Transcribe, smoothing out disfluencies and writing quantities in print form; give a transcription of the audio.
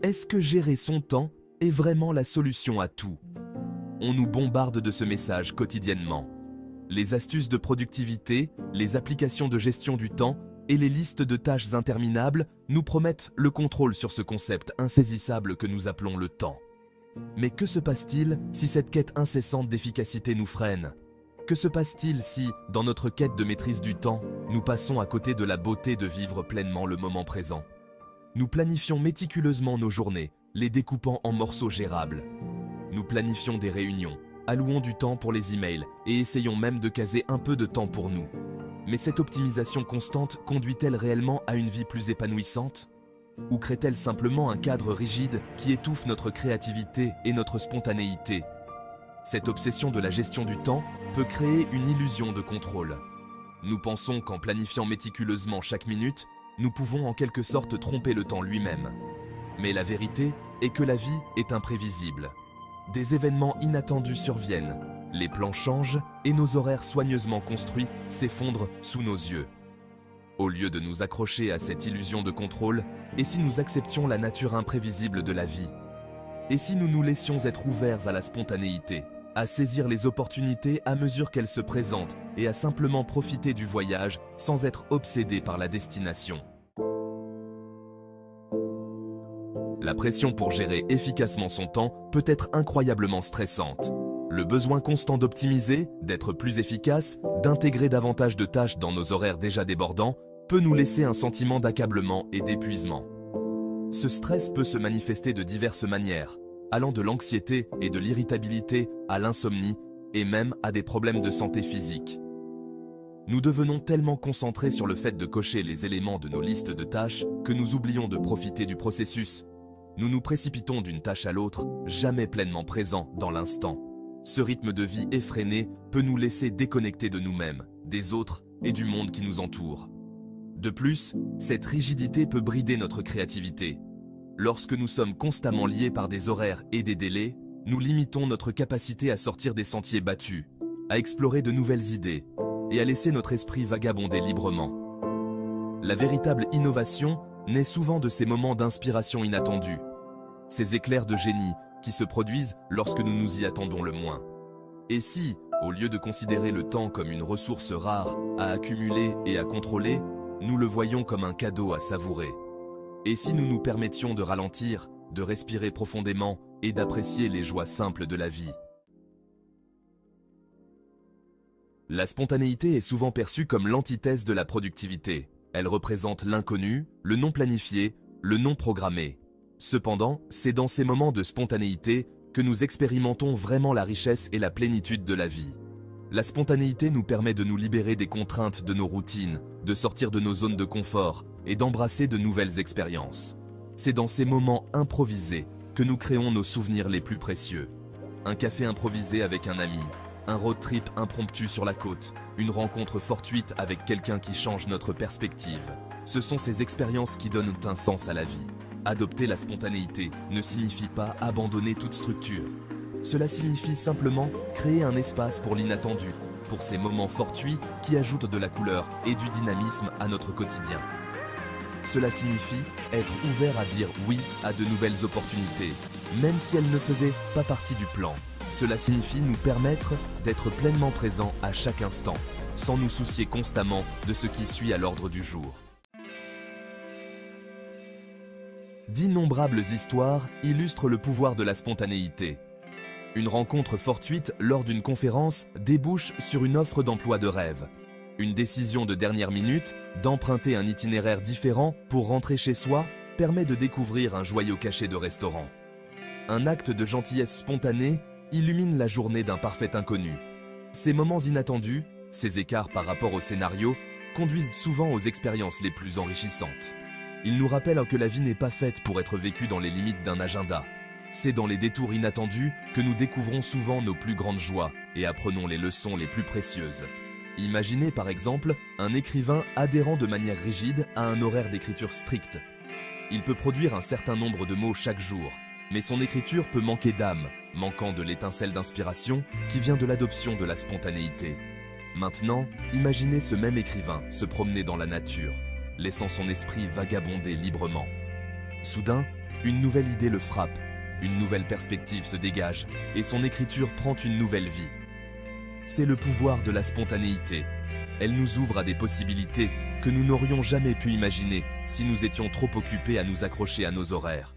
Est-ce que gérer son temps est vraiment la solution à tout? On nous bombarde de ce message quotidiennement. Les astuces de productivité, les applications de gestion du temps et les listes de tâches interminables nous promettent le contrôle sur ce concept insaisissable que nous appelons le temps. Mais que se passe-t-il si cette quête incessante d'efficacité nous freine? Que se passe-t-il si, dans notre quête de maîtrise du temps, nous passons à côté de la beauté de vivre pleinement le moment présent? Nous planifions méticuleusement nos journées, les découpant en morceaux gérables. Nous planifions des réunions, allouons du temps pour les emails et essayons même de caser un peu de temps pour nous. Mais cette optimisation constante conduit-elle réellement à une vie plus épanouissante? Ou crée-t-elle simplement un cadre rigide qui étouffe notre créativité et notre spontanéité? Cette obsession de la gestion du temps peut créer une illusion de contrôle. Nous pensons qu'en planifiant méticuleusement chaque minute, nous pouvons en quelque sorte tromper le temps lui-même. Mais la vérité est que la vie est imprévisible. Des événements inattendus surviennent, les plans changent et nos horaires soigneusement construits s'effondrent sous nos yeux. Au lieu de nous accrocher à cette illusion de contrôle, et si nous acceptions la nature imprévisible de la vie? Et si nous nous laissions être ouverts à la spontanéité, à saisir les opportunités à mesure qu'elles se présentent et à simplement profiter du voyage sans être obsédés par la destination? La pression pour gérer efficacement son temps peut être incroyablement stressante. Le besoin constant d'optimiser, d'être plus efficace, d'intégrer davantage de tâches dans nos horaires déjà débordants peut nous laisser un sentiment d'accablement et d'épuisement. Ce stress peut se manifester de diverses manières, allant de l'anxiété et de l'irritabilité à l'insomnie et même à des problèmes de santé physique. Nous devenons tellement concentrés sur le fait de cocher les éléments de nos listes de tâches que nous oublions de profiter du processus. Nous nous précipitons d'une tâche à l'autre, jamais pleinement présents dans l'instant. Ce rythme de vie effréné peut nous laisser déconnecter de nous-mêmes, des autres et du monde qui nous entoure. De plus, cette rigidité peut brider notre créativité. Lorsque nous sommes constamment liés par des horaires et des délais, nous limitons notre capacité à sortir des sentiers battus, à explorer de nouvelles idées et à laisser notre esprit vagabonder librement. La véritable innovation naît souvent de ces moments d'inspiration inattendus, ces éclairs de génie qui se produisent lorsque nous nous y attendons le moins. Et si, au lieu de considérer le temps comme une ressource rare à accumuler et à contrôler, nous le voyons comme un cadeau à savourer? Et si nous nous permettions de ralentir, de respirer profondément et d'apprécier les joies simples de la vie? La spontanéité est souvent perçue comme l'antithèse de la productivité. Elle représente l'inconnu, le non planifié, le non programmé. Cependant, c'est dans ces moments de spontanéité que nous expérimentons vraiment la richesse et la plénitude de la vie. La spontanéité nous permet de nous libérer des contraintes de nos routines, de sortir de nos zones de confort et d'embrasser de nouvelles expériences. C'est dans ces moments improvisés que nous créons nos souvenirs les plus précieux. Un café improvisé avec un ami, un road trip impromptu sur la côte, une rencontre fortuite avec quelqu'un qui change notre perspective. Ce sont ces expériences qui donnent un sens à la vie. Adopter la spontanéité ne signifie pas abandonner toute structure. Cela signifie simplement créer un espace pour l'inattendu, pour ces moments fortuits qui ajoutent de la couleur et du dynamisme à notre quotidien. Cela signifie être ouvert à dire oui à de nouvelles opportunités, même si elles ne faisaient pas partie du plan. Cela signifie nous permettre d'être pleinement présents à chaque instant, sans nous soucier constamment de ce qui suit à l'ordre du jour. D'innombrables histoires illustrent le pouvoir de la spontanéité. Une rencontre fortuite lors d'une conférence débouche sur une offre d'emploi de rêve. Une décision de dernière minute d'emprunter un itinéraire différent pour rentrer chez soi permet de découvrir un joyau caché de restaurant. Un acte de gentillesse spontanée illumine la journée d'un parfait inconnu. Ces moments inattendus, ces écarts par rapport au scénario, conduisent souvent aux expériences les plus enrichissantes. Ils nous rappellent que la vie n'est pas faite pour être vécue dans les limites d'un agenda. C'est dans les détours inattendus que nous découvrons souvent nos plus grandes joies et apprenons les leçons les plus précieuses. Imaginez par exemple un écrivain adhérant de manière rigide à un horaire d'écriture strict. Il peut produire un certain nombre de mots chaque jour, mais son écriture peut manquer d'âme, manquant de l'étincelle d'inspiration qui vient de l'adoption de la spontanéité. Maintenant, imaginez ce même écrivain se promener dans la nature, laissant son esprit vagabonder librement. Soudain, Une nouvelle idée le frappe, une nouvelle perspective se dégage et son écriture prend une nouvelle vie. C'est le pouvoir de la spontanéité. Elle nous ouvre à des possibilités que nous n'aurions jamais pu imaginer si nous étions trop occupés à nous accrocher à nos horaires.